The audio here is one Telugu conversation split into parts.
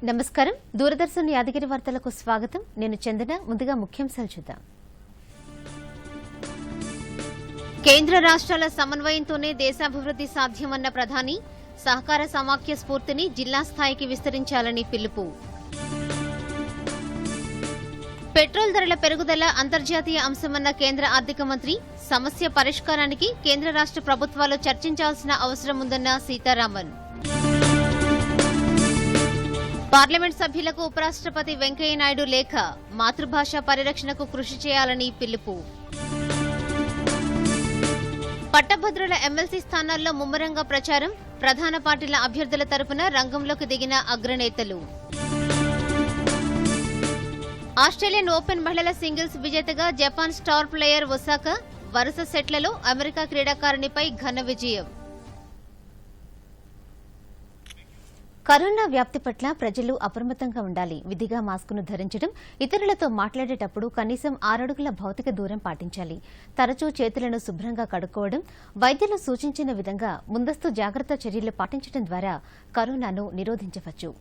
నమస్కారం దూరదర్శన్ యాదగిరి వార్తలకు స్వాగతం నేను చందన ముందుగా ముఖ్యాంశాలు చూద్దాం కేంద్ర రాష్ట్రాల సమన్వయంతోనే దేశాభివృద్ధి సాధ్యమన్న ప్రధాని సహకార సమాఖ్య స్ఫూర్తిని జిల్లా స్థాయికి విస్తరించాలని పిలుపు పెట్రోల్ ధరల పెరుగుదల అంతర్జాతీయ అంశమన్న కేంద్ర ఆర్థిక మంత్రి సమస్య పరిష్కారానికి కేంద్ర రాష్ట్ర ప్రభుత్వాలు చర్చించాల్సిన అవసరం ఉందన్న సీతారామన్ పార్లమెంట్ సభ్యులకు ఉపరాష్ట్రపతి వెంకయ్యనాయుడు లేఖ మాతృభాష పరిరక్షణకు కృషి చేయాలని పిలుపు పట్టభద్రుల ఎమ్మెల్సీ స్థానాల్లో ముమ్మరంగా ప్రచారం ప్రధాన పార్టీల అభ్యర్థుల తరపున రంగంలోకి దిగిన అగ్రనేతలు ఆస్ట్రేలియన్ ఓపెన్ మహిళల సింగిల్స్ విజేతగా జపాన్ స్టార్ ప్లేయర్ ఒసాకా వరుస సెట్లలో అమెరికా క్రీడాకారిణిపై ఘన విజయం కరోనా వ్యాప్తి పట్ల ప్రజలు అప్రమత్తంగా ఉండాలి విధిగా మాస్కును ధరించడం ఇతరులతో మాట్లాడేటప్పుడు కనీసం 6 అడుగుల భౌతిక దూరం పాటించాలి తరచూ చేతులను శుభ్రంగా కడుక్కోవడం వైద్యులు సూచించిన విధంగా ముందస్తు జాగ్రత్త చర్యలు పాటించడం ద్వారా కరోనాను నిరోధించవచ్చు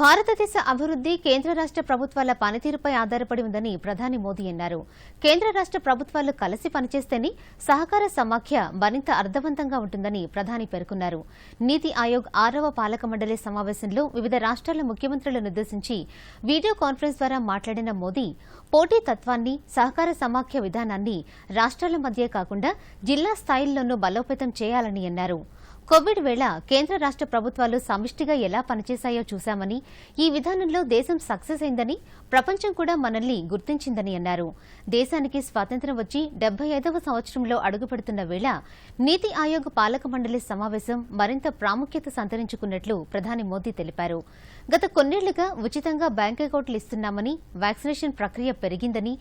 భారతదేశ అభివృద్ది కేంద్ర రాష్ట ప్రభుత్వాల పనితీరుపై ఆధారపడి ఉందని ప్రధాని మోదీ అన్నారు కేంద్ర రాష్ట ప్రభుత్వాలు కలిసి పనిచేస్తేనే సహకార సమాఖ్య మరింత అర్థవంతంగా ఉంటుందని ప్రధాని పేర్కొన్నారు నీతి ఆయోగ్ 6వ పాలక మండలి సమావేశంలో వివిధ రాష్ట్రాల ముఖ్యమంత్రులనుద్దేశించి వీడియో కాన్ఫరెన్స్ ద్వారా మాట్లాడిన మోదీ పోటీతత్వాన్ని సహకార సమాఖ్య విధానాన్ని రాష్ట్రాల మధ్యే కాకుండా జిల్లా స్థాయిల్లోనూ బలోపేతం చేయాలని అన్నారు కోవిడ్ వేళ కేంద్ర రాష్ట ప్రభుత్వాలు సమిష్టిగా ఎలా పనిచేశాయో చూశామని ఈ విధానంలో దేశం సక్సెస్ అయిందని ప్రపంచం కూడా మనల్ని గుర్తించిందని అన్నారు దేశానికి స్వాతంత్ర్యం వచ్చి 75వ సంవత్సరంలో అడుగుపెడుతున్న వేళ నీతి ఆయోగ్ పాలక మండలి సమావేశం మరింత ప్రాముఖ్యత సంతరించుకున్నట్లు ప్రధాని మోదీ తెలిపారు గత కొన్నేళ్లుగా ఉచితంగా బ్యాంక్ అకౌంట్లు ఇస్తున్నామని వ్యాక్సినేషన్ ప్రక్రియ పెరిగిందని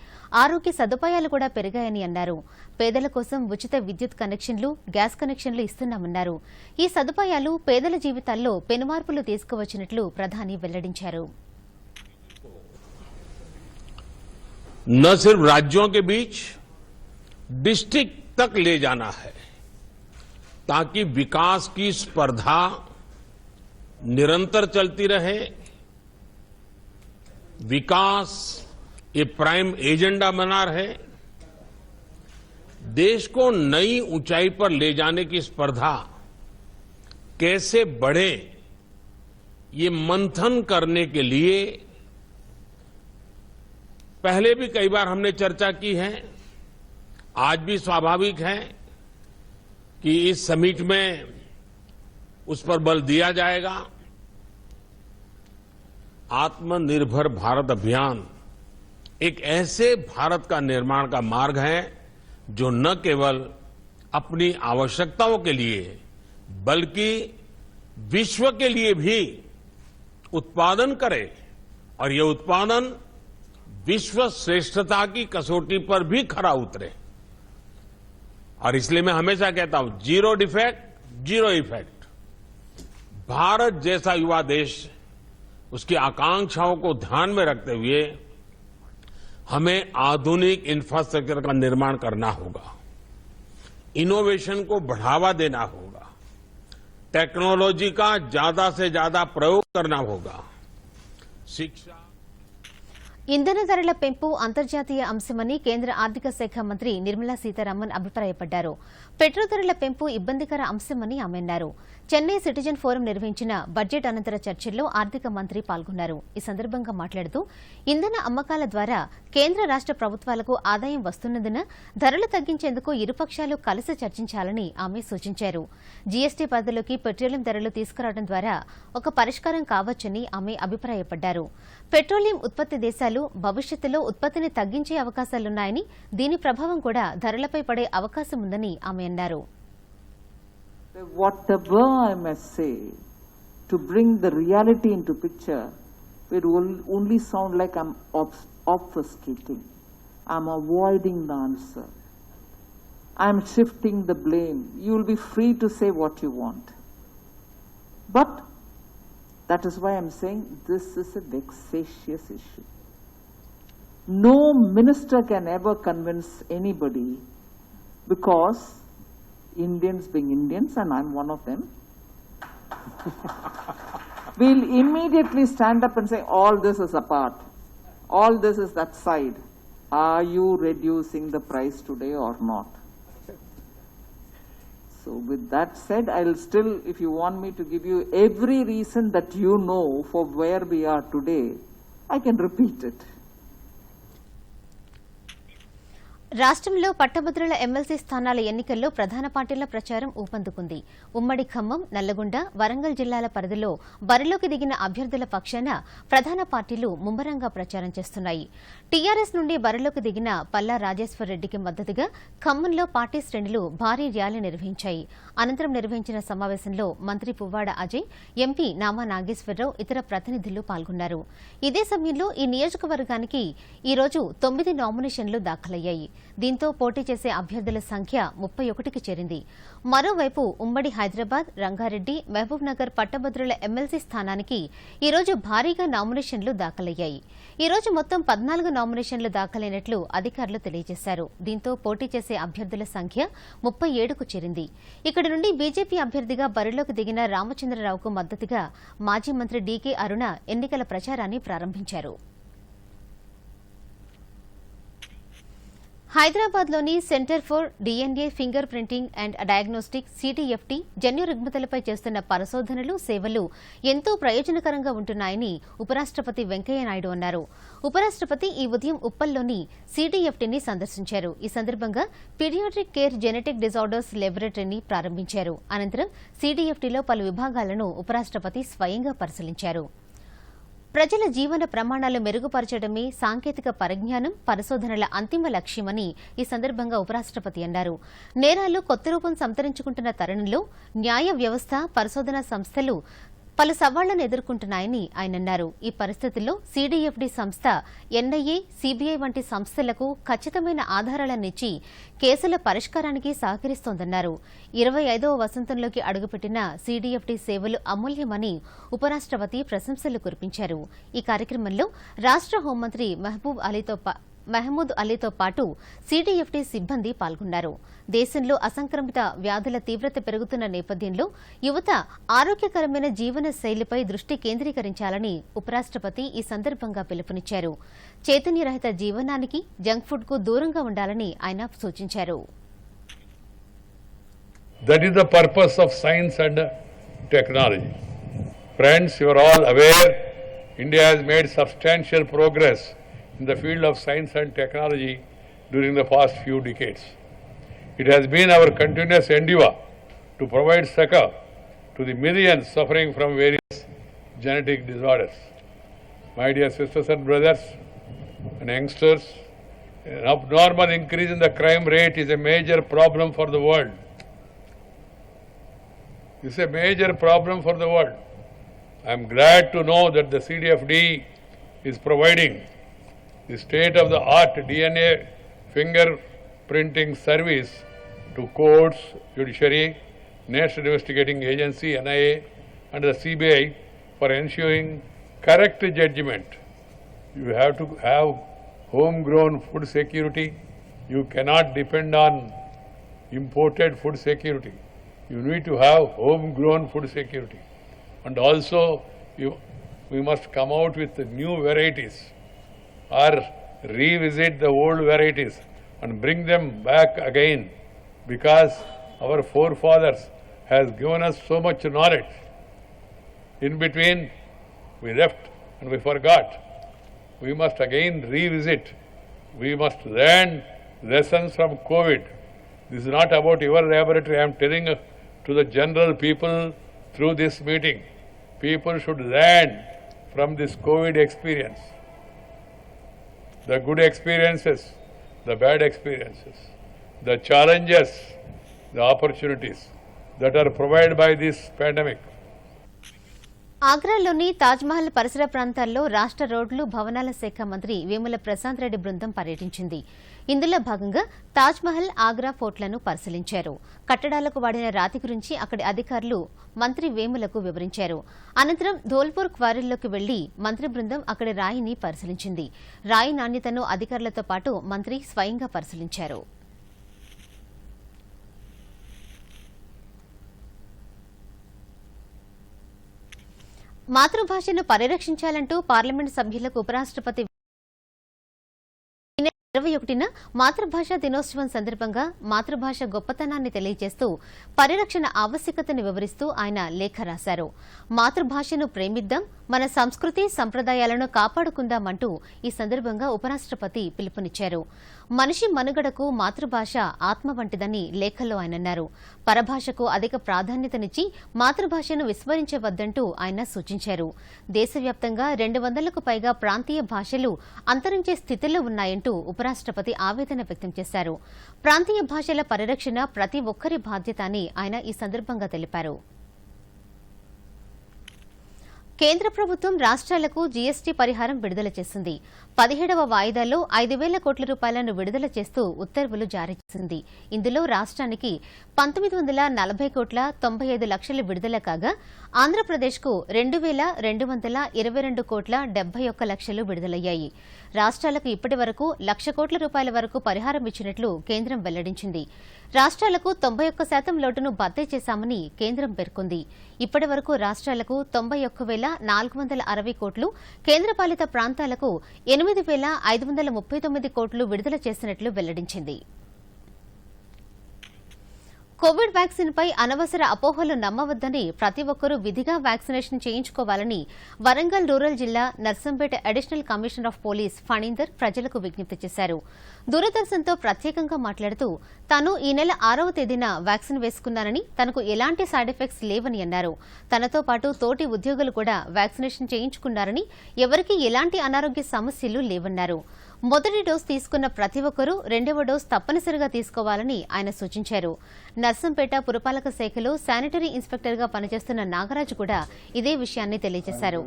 ఆరోగ్య సదుపాయాలు కూడా పెరిగాయని అన్నారు పేదల కోసం ఉచిత విద్యుత్ కనెక్షన్లు గ్యాస్ కనెక్షన్లు ఇస్తున్నామన్నారు ఈ సదుపాయాలు పేదల జీవితాల్లో పెనుమార్పులు తీసుకువచ్చినట్లు ప్రధాని వెల్లడించారు न सिर्फ राज्यों के बीच डिस्ट्रिक्ट तक ले जाना है ताकि विकास की स्पर्धा निरंतर चलती रहे विकास ये प्राइम एजेंडा बना रहे देश को नई ऊंचाई पर ले जाने की स्पर्धा कैसे बढ़े ये मंथन करने के लिए पहले भी कई बार हमने चर्चा की है आज भी स्वाभाविक है कि इस समिट में उस पर बल दिया जाएगा आत्मनिर्भर भारत अभियान एक ऐसे भारत का निर्माण का मार्ग है जो न केवल अपनी आवश्यकताओं के लिए बल्कि विश्व के लिए भी उत्पादन करे और ये उत्पादन विश्व श्रेष्ठता की कसौटी पर भी खरा उतरे और इसलिए मैं हमेशा कहता हूं zero defect zero effect Bharat जैसा युवा देश उसकी आकांक्षाओं को ध्यान में रखते हुए हमें आधुनिक इंफ्रास्ट्रक्चर का निर्माण करना होगा इनोवेशन को बढ़ावा देना होगा टेक्नोलॉजी का ज्यादा से ज्यादा प्रयोग करना होगा शिक्षा ఇంధన ధరల పెంపు అంతర్జాతీయ అంశమని కేంద్ర ఆర్థిక శాఖ మంత్రి నిర్మలా సీతారామన్ అభిప్రాయపడ్డారు పెట్రోల్ ధరల పెంపు ఇబ్బందికర అంశమని ఆమె అన్నారు చెన్నై సిటిజన్ ఫోరం నిర్వహించిన బడ్జెట్ అనంతర చర్చల్లో ఆర్థిక మంత్రి పాల్గొన్నారు ఈ సందర్భంగా మాట్లాడుతూ ఇంధన అమ్మకాల ద్వారా కేంద్ర రాష్ట ప్రభుత్వాలకు ఆదాయం వస్తున్నందున ధరలు తగ్గించేందుకు ఇరుపక్షాలు కలిసి చర్చించాలని ఆమె సూచించారు జీఎస్టీ పరిధిలోకి పెట్రోలియం ధరలు తీసుకురావడం ద్వారా ఒక పరిష్కారం కావచ్చని ఆమె అభిప్రాయపడ్డారు పెట్రోలియం ఉత్పత్తి దేశాలు భవిష్యత్తులో ఉత్పత్తిని తగ్గించే అవకాశాలున్నాయని దీని ప్రభావం కూడా ధరలపై పడే అవకాశం ఉందని ఆమె అన్నారు Whatever I must say to bring the reality into picture, it will only sound like I'm obfuscating. I'm avoiding the answer. I'm shifting the blame. You will be free to say what you want. But that is why I'm saying this is a vexatious issue. No minister can ever convince anybody because Indians being Indians, and I'm one of them, we'll immediately stand up and say, all this is apart. All this is that side. Are you reducing the price today or not? So with that said, I'll still, if you want me to give you every reason that you know for where we are today, I can repeat it. రాష్ట్రంలో పట్టభద్రుల ఎమ్మెల్సీ స్థానాల ఎన్నికల్లో ప్రధాన పార్టీల ప్రచారం ఊపందుకుంది. ఉమ్మడి ఖమ్మం, నల్లగొండ, వరంగల్ జిల్లాల పరిధిలో బరిలోకి దిగిన అభ్యర్థుల పక్షాన ప్రధాన పార్టీలు ముమ్మరంగా ప్రచారం చేస్తున్నాయి. టీఆర్ఎస్ నుండి బరిలోకి దిగిన పల్లా రాజేశ్వరరెడ్డికి మద్దతుగా ఖమ్మంలో పార్టీ శ్రేణులు భారీ ర్యాలీ నిర్వహించాయి. అనంతరం నిర్వహించిన సమావేశంలో మంత్రి పువ్వాడ అజయ్, ఎంపీ నామా నాగేశ్వరరావు ఇతర ప్రతినిధులు పాల్గొన్నారు. ఇదే సమయంలో ఈ నియోజకవర్గానికి ఈ రోజు 9 నామినేషన్లు దాఖలయ్యాయి. దీంతో పోటీ చేసే అభ్యర్థుల సంఖ్య 31కి చేరింది. మరోవైపు ఉమ్మడి హైదరాబాద్, రంగారెడ్డి, మహబూబ్ నగర్ పట్టభద్రుల ఎమ్మెల్సీ స్థానానికి ఈ రోజు భారీగా నామినేషన్లు దాఖలయ్యాయి. ఈ రోజు మొత్తం 14 నామినేషన్లు దాఖలైనట్లు అధికారులు తెలియజేశారు. దీంతో పోటీ చేసే అభ్యర్థుల సంఖ్య 37కు చేరింది. ఇక్కడి నుండి బీజేపీ అభ్యర్థిగా బరిలోకి దిగిన రామచంద్రరావుకు మద్దతుగా మాజీ మంత్రి డీకే అరుణ ఎన్నికల ప్రచారాన్ని ప్రారంభించారు. హైదరాబాద్లోని centre for DNA fingerprinting and diagnostic సిటీఎఫ్టీ జన్యు రుగ్మతలపై చేస్తున్న పరిశోధనలు, సేవలు ఎంతో ప్రయోజనకరంగా ఉంటున్నాయని ఉపరాష్టపతి వెంకయ్యనాయుడు అన్నారు. ఉపరాష్టపతి ఈ ఉదయం ఉప్పల్లోని సిటీఎఫ్టీని సందర్శించారు. ఈ సందర్భంగా పీడియాట్రిక్ కేర్ జెనెటిక్ డిజార్డర్స్ ల్యాబొరేటరీని ప్రారంభించారు. అనంతరం సిటీఎఫ్టీలో పలు విభాగాలను ఉపరాష్టపతి స్వయంగా పరిశీలించారు. ప్రజల జీవన ప్రమాణాలు మెరుగుపరచడమే సాంకేతిక పరిజ్ఞానం, పరిశోధనల అంతిమ లక్ష్యమని ఈ సందర్భంగా ఉపరాష్టపతి అన్నారు. నేరాలు కొత్త రూపం సంతరించుకుంటున్న తరుణంలో న్యాయ వ్యవస్థ, పరిశోధనా సంస్థలు పలు సవాళ్లను ఎదుర్కొంటున్నాయని ఆయన అన్నారు. ఈ పరిస్థితుల్లో సిడీఎఫ్డీ సంస్థ ఎన్ఐఏ, సీబీఐ వంటి సంస్థలకు ఖచ్చితమైన ఆధారాలనిచ్చి కేసుల పరిష్కారానికి సహకరిస్తోందన్నారు. 25వ వసంతంలోకి అడుగుపెట్టిన సిడీఎఫ్డీ సేవలు అమూల్యమని ఉపరాష్టపతి ప్రశంసలు కురిపించారు. ఈ కార్యక్రమంలో రాష్ట హోంమంత్రి మహమూద్ అలీతో పాటు సిడీఎఫ్టీ సిబ్బంది పాల్గొన్నారు. దేశంలో అసంక్రమిత వ్యాధుల తీవ్రత పెరుగుతున్న నేపథ్యంలో యువత ఆరోగ్యకరమైన జీవన శైలిపై దృష్టి కేంద్రీకరించాలని ఉపరాష్టపతి ఈ సందర్భంగా పిలుపునిచ్చారు. చైతన్యరహిత జీవనానికి, జంక్ ఫుడ్ కు దూరంగా ఉండాలని ఆయన సూచించారు. That is the purpose of science and technology. Friends, you are all aware India has made substantial progress in the field of science and technology during the past few decades. It has been our continuous endeavor to provide succor to the millions suffering from various genetic disorders. My dear sisters and brothers and youngsters, an abnormal increase in the crime rate is a major problem for the world. This is a major problem for the world. I am glad to know that the CDFD is providing the state-of-the-art DNA fingerprinting service to courts, judiciary, National Investigating Agency, NIA, and the CBI for ensuring correct judgment. You have to have homegrown food security. You cannot depend on imported food security. You need to have homegrown food security. And also, we must come out with new varieties or revisit the old varieties and bring them back again, because our forefathers has given us so much knowledge. In between, we left and we forgot. We must again revisit. We must learn lessons from COVID. This is not about your laboratory. I am telling to the general people through this meeting. People should learn from this COVID experience. The good experiences, the bad experiences, the challenges, the opportunities that are provided by this pandemic. ఆగ్రాలోని Taj Mahal పరిసర ప్రాంతాల్లో రాష్ట రోడ్లు, భవనాల శాఖ మంత్రి వేముల ప్రశాంత్ రెడ్డి బృందం పర్యటించింది. ఇందులో భాగంగా తాజ్మహల్, ఆగ్రా ఫోర్ట్లను పరిశీలించారు. కట్టడాలకు వాడిన రాతి గురించి అక్కడి అధికారులు మంత్రి వేములకు వివరించారు. అనంతరం ధోల్పూర్ క్వారీల్లోకి వెళ్లి మంత్రి బృందం అక్కడి రాయిని పరిశీలించింది. రాయి నాణ్యతను అధికారులతో పాటు మంత్రి స్వయంగా పరిశీలించారు. మాతృభాషను పరిరక్షించాలంటూ పార్లమెంటు సభ్యులకు ఉపరాష్ట్రపతి 21న మాతృభాషా దినోత్సవం సందర్భంగా మాతృభాష గొప్పతనాన్ని తెలియజేస్తూ పరిరక్షణ ఆవశ్యకతను వివరిస్తూ ఆయన లేఖ రాశారు. మాతృభాషను ప్రేమిద్దాం, మన సంస్కృతి సంప్రదాయాలను కాపాడుకుందామంటూ ఈ సందర్భంగా ఉపరాష్ట్రపతి పిలుపునిచ్చారు. మనిషి మనుగడకు మాతృభాష ఆత్మ వంటిదని లేఖలో ఆయన అన్నారు. పరభాషకు అధిక ప్రాధాన్యతనిచ్చి మాతృభాషను విస్మరించవద్దంటూ ఆయన సూచించారు. దేశవ్యాప్తంగా 200కు పైగా ప్రాంతీయ భాషలు అంతరించే స్థితిలో ఉన్నాయంటూ ఉపరాష్ట్రపతి ఆవేదన వ్యక్తం చేశారు. ప్రాంతీయ భాషల పరిరక్షణ ప్రతి ఒక్కరి బాధ్యత అని ఆయన ఈ సందర్భంగా తెలిపారు. కేంద్ర ప్రభుత్వం రాష్ట్రాలకు జీఎస్టీ పరిహారం విడుదల చేసింది. 17వ వాయిదాలో 5,000 కోట్ల రూపాయలను విడుదల చేస్తూ ఉత్తర్వులు జారీ చేసింది. ఇందులో రాష్ట్రానికి 1,940 కోట్ల 95 లక్షలు విడుదల కాగా ఆంధ్రప్రదేశ్కు 2,222 కోట్ల 71 లక్షలు విడుదలయ్యాయి. రాష్ట్రాలకు ఇప్పటి వరకు 1,00,000 కోట్ల రూపాయల వరకు పరిహారం ఇచ్చినట్లు కేంద్రం వెల్లడించింది. రాష్ట్రాలకు 91% లోటును భర్తీ చేశామని కేంద్రం పేర్కొంది. ఇప్పటి వరకు రాష్ట్రాలకు 91,460 కోట్లు, కేంద్రపాలిత ప్రాంతాలకు 8,539 కోట్లు విడుదల చేసినట్లు వెల్లడించింది. కోవిడ్ వ్యాక్సిన్ పై అనవసర అపోహలు నమ్మవద్దని, ప్రతి ఒక్కరూ విధిగా వ్యాక్సినేషన్ చేయించుకోవాలని వరంగల్ రూరల్ జిల్లా Narsampet additional commissioner of police Phanindar ప్రజలకు విజ్ఞప్తి చేశారు. దూరదర్శన్తో ప్రత్యేకంగా మాట్లాడుతూ తాను ఈ నెల 6వ తేదీన వ్యాక్సిన్ వేసుకున్నానని, తనకు ఎలాంటి సైడ్ ఎఫెక్ట్స్ లేవని అన్నారు. తనతో పాటు తోటి ఉద్యోగులు కూడా వ్యాక్సినేషన్ చేయించుకున్నారని, ఎవరికీ ఎలాంటి అనారోగ్య సమస్యలు లేవన్నారు. మొదటి డోస్ తీసుకున్న ప్రతి ఒక్కరూ 2వ డోస్ తప్పనిసరిగా తీసుకోవాలని ఆయన సూచించారు. నర్సంపేట పురపాలక శాఖలో శానిటరీ ఇన్స్పెక్టర్గా పనిచేస్తున్న నాగరాజు కూడా ఇదే విషయాన్ని తెలియజేశారు.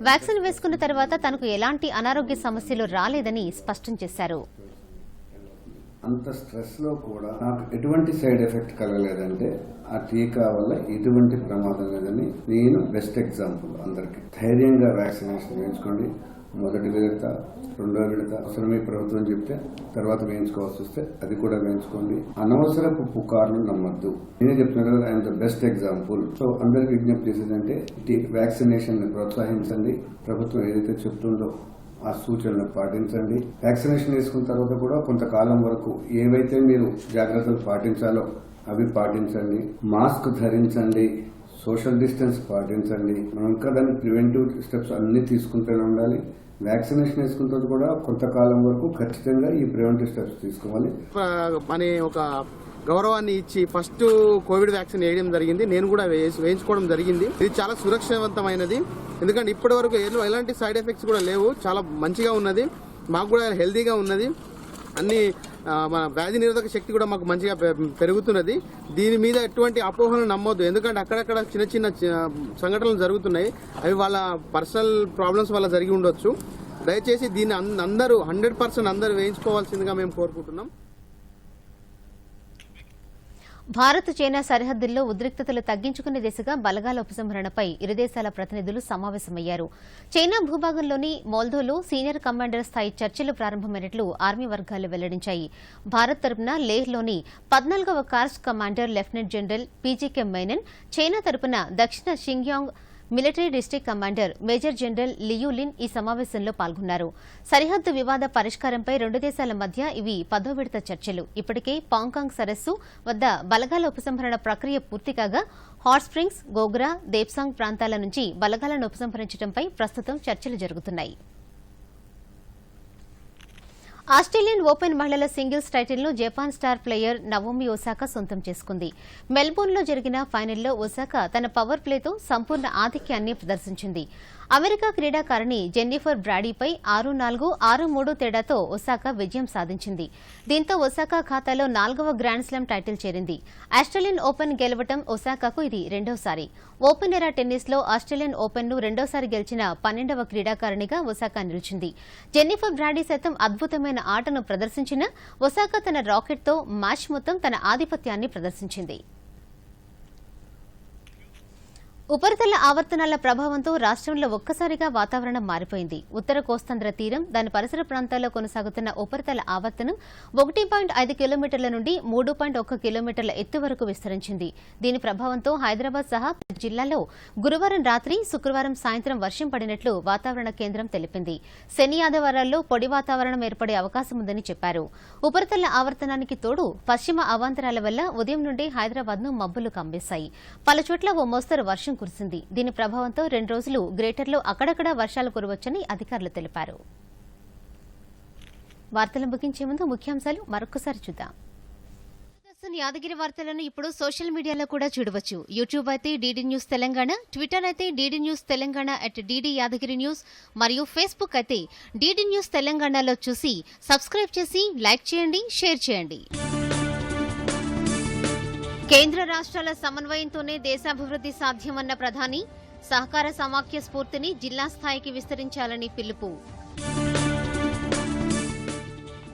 వ్యాక్సిన్ వేసుకున్న తర్వాత తనకు ఎలాంటి అనారోగ్య సమస్యలు రాలేదని స్పష్టం చేశారు. అంత స్ట్రెస్ లో కూడా నాకు ఎటువంటి సైడ్ ఎఫెక్ట్ కలగలేదంటే ఆ టీకా వల్ల ఎటువంటి ప్రమాదం లేదని నేను బెస్ట్ ఎగ్జాంపుల్. అందరికి ధైర్యంగా వ్యాక్సినేషన్ వేయించుకోండి. మొదటి విడత, రెండో విడత అవసరమే ప్రభుత్వం చెప్తే తర్వాత వేయించుకోవాల్సి వస్తే అది కూడా వేయించుకోండి. అనవసరపు పుకార్లు నమ్మద్దు. నేనే చెప్తున్నా కదా, I'm the best example. So అందరికి విజ్ఞప్తి చేసేదంటే వ్యాక్సినేషన్ ని ప్రోత్సహించండి. ప్రభుత్వం ఏదైతే చెప్తుందో ఆ సూచనలు పాటించండి. వ్యాక్సినేషన్ వేసుకున్న తర్వాత కూడా కొంతకాలం వరకు ఏవైతే మీరు జాగ్రత్తలు పాటించాలో అవి పాటించండి. మాస్క్ ధరించండి, సోషల్ డిస్టెన్స్ పాటించండి. మనం ఇంకా దాని ప్రివెంటివ్ స్టెప్స్ అన్ని తీసుకుంటూనే ఉండాలి. వ్యాక్సినేషన్ వేసుకున్న తర్వాత కూడా కొంతకాలం వరకు ఖచ్చితంగా ఈ ప్రివెంటివ్ స్టెప్స్ తీసుకోవాలి అనే ఒక గౌరవాన్ని ఇచ్చి ఫస్ట్ కోవిడ్ వ్యాక్సిన్ వేయడం జరిగింది. నేను కూడా వేయించుకోవడం జరిగింది. ఇది చాలా సురక్షితమైనది. ఎందుకంటే ఇప్పటి వరకు ఎలాంటి సైడ్ ఎఫెక్ట్స్ కూడా లేవు. చాలా మంచిగా ఉన్నది. మాకు కూడా హెల్తీగా ఉన్నది. అన్ని మన వ్యాధి నిరోధక శక్తి కూడా మాకు మంచిగా పెరుగుతున్నది. దీని మీద ఎటువంటి అపోహలు నమ్మొద్దు. ఎందుకంటే అక్కడక్కడ చిన్న చిన్న సంఘటనలు జరుగుతున్నాయి. అవి వాళ్ళ పర్సనల్ ప్రాబ్లమ్స్ వల్ల జరిగి ఉండొచ్చు. దయచేసి దీన్ని అందరూ 100% అందరూ వేయించుకోవాల్సిందిగా మేము కోరుకుంటున్నాం. భారత్ చైనా సరిహద్దుల్లో ఉద్రిక్తతలు తగ్గించుకునే దిశగా బలగాల ఉపసంహరణపై ఇరు దేశాల ప్రతినిధులు సమావేశమయ్యారు. చైనా భూభాగంలోని మోల్దోలో సీనియర్ కమాండర్ స్థాయి చర్చలు ప్రారంభమైనట్లు ఆర్మీ వర్గాలు వెల్లడించాయి. భారత్ తరపున లేహ్లోని 14వ corps commander lieutenant general PGK Menon, China తరపున దక్షిణ Xinjiang military district commander major general Liu Lin ఈ సమావేశంలో పాల్గొన్నారు. సరిహద్దు వివాద పరిష్కారంపై రెండు దేశాల మధ్య ఇవి 10వ విడత చర్చలు. ఇప్పటికే పాంకాంగ్ సరస్సు వద్ద బలగాల ఉపసంహరణ ప్రక్రియ పూర్తి కాగా హాట్ స్ప్రింగ్స్, గోగ్రా, దేప్సాంగ్ ప్రాంతాల నుంచి బలగాలను ఉపసంహరించడంపై ప్రస్తుతం చర్చలు జరుగుతున్నాయి. ఆస్ట్రేలియన్ ఓపెన్ మహిళల సింగిల్స్ టైటిల్ను Japan star player Naomi Osaka సొంతం చేసుకుంది. మెల్బోర్న్లో జరిగిన ఫైనల్లో ఒసాకా తన పవర్ ప్లేతో సంపూర్ణ ఆధిక్యాన్ని ప్రదర్శించింది. అమెరికా క్రీడాకారిణి జెన్నిఫర్ బ్రాడీపై 6-4, 6-3 తేడాతో ఒసాకా విజయం సాధించింది. దీంతో ఒసాకా ఖాతాలో 4వ గ్రాండ్ స్లామ్ టైటిల్ చేరింది. ఆస్ట్రేలియన్ ఓపెన్ గెలవడం ఒసాకాకు ఇది రెండోసారి. ఓపెన్ ఎరా టెన్నిస్లో ఆస్ట్రేలియన్ ఓపెన్ను రెండోసారి గెలిచిన 12వ క్రీడాకారిణిగా ఒసాకా నిలిచింది. జెన్నిఫర్ బ్రాడీ సైతం అద్భుతమైన ఆటను ప్రదర్శించిన ఒసాకా తన రాకెట్తో మ్యాచ్ మొత్తం తన ఆధిపత్యాన్ని ప్రదర్శించింది. ఉపరితల ఆవర్తనాల ప్రభావంతో రాష్ట్రంలో ఒక్కసారిగా వాతావరణం మారిపోయింది. ఉత్తర కోస్తాంధ్ర తీరం, దాని పరిసర ప్రాంతాల్లో కొనసాగుతున్న ఉపరితల ఆవర్తనం 1.5 కిలోమీటర్ల నుండి 3.1 కిలోమీటర్ల ఎత్తు వరకు విస్తరించింది. దీని ప్రభావంతో హైదరాబాద్ సహా జిల్లాల్లో గురువారం రాత్రి, శుక్రవారం సాయంత్రం వర్షం పడినట్లు వాతావరణ కేంద్రం తెలిపింది. శని, ఆదివారాల్లో పొడి వాతావరణం ఏర్పడే అవకాశం ఉందని చెప్పారు. ఉపరితల ఆవర్తనానికి తోడు పశ్చిమ అవాంతరాల వల్ల ఉదయం నుండి హైదరాబాద్ను మబ్బులు కమ్మేశాయి. పలుచోట్ల ఓ మోస్తరు వర్షం కురిసింది. దీని ప్రభావంతో 2 రోజులు గ్రేటర్లో అక్కడక్కడా వర్షాలు కురవచ్చని అధికారులు తెలిపారు. వార్తలు ముగించే ముందు ముఖ్యాంశాలు మరొకసారి చూద్దాం. యాదగిరి వార్తలను ఇప్పుడు సోషల్ మీడియాలో కూడా చూడవచ్చు. యూట్యూబ్ అయితే డీడీ న్యూస్ తెలంగాణ, ట్విట్టర్ అయితే DD news Telangana @DD Yadagiri news మరియు ఫేస్బుక్ అయితే డీడీ న్యూస్ తెలంగాణలో చూసి సబ్స్క్రైబ్ చేసి లైక్ చేయండి, షేర్ చేయండి. కేంద్ర రాష్ట్రాల సమన్వయంతోనే దేశాభివృద్ది సాధ్యమన్న ప్రధాని, సహకార సమాఖ్య స్ఫూర్తిని జిల్లా స్థాయికి విస్తరించాలని పిలుపు.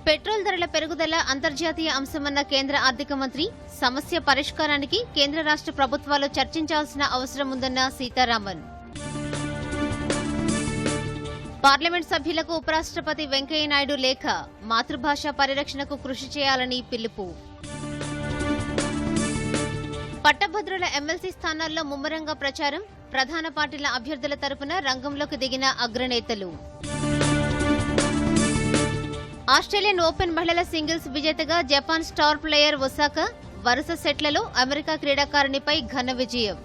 పెట్రోల్ ధరల పెరుగుదల అంతర్జాతీయ అంశమన్న కేంద్ర ఆర్థిక మంత్రి, సమస్య పరిష్కారానికి కేంద్ర రాష్ట్ర ప్రభుత్వాలు చర్చించాల్సిన అవసరం ఉందన్న సీతారామన్. పార్లమెంట్ సభ్యులకు ఉపరాష్ట్రపతి వెంకయ్యనాయుడు లేఖ, మాతృభాష పరిరక్షణకు కృషి చేయాలని పిలుపు. పట్టభద్రుల ఎమ్మెల్సీ స్థానాల్లో ముమ్మరంగా ప్రచారం, ప్రధాన పార్టీల అభ్యర్థుల తరపున రంగంలోకి దిగిన అగ్రనేతలు. ఆస్ట్రేలియన్ ఓపెన్ మహిళల సింగిల్స్ విజేతగా జపాన్ స్టార్ ప్లేయర్ ఒసాకా, వరుస సెట్లలో అమెరికా క్రీడాకారిణిపై ఘన విజయం.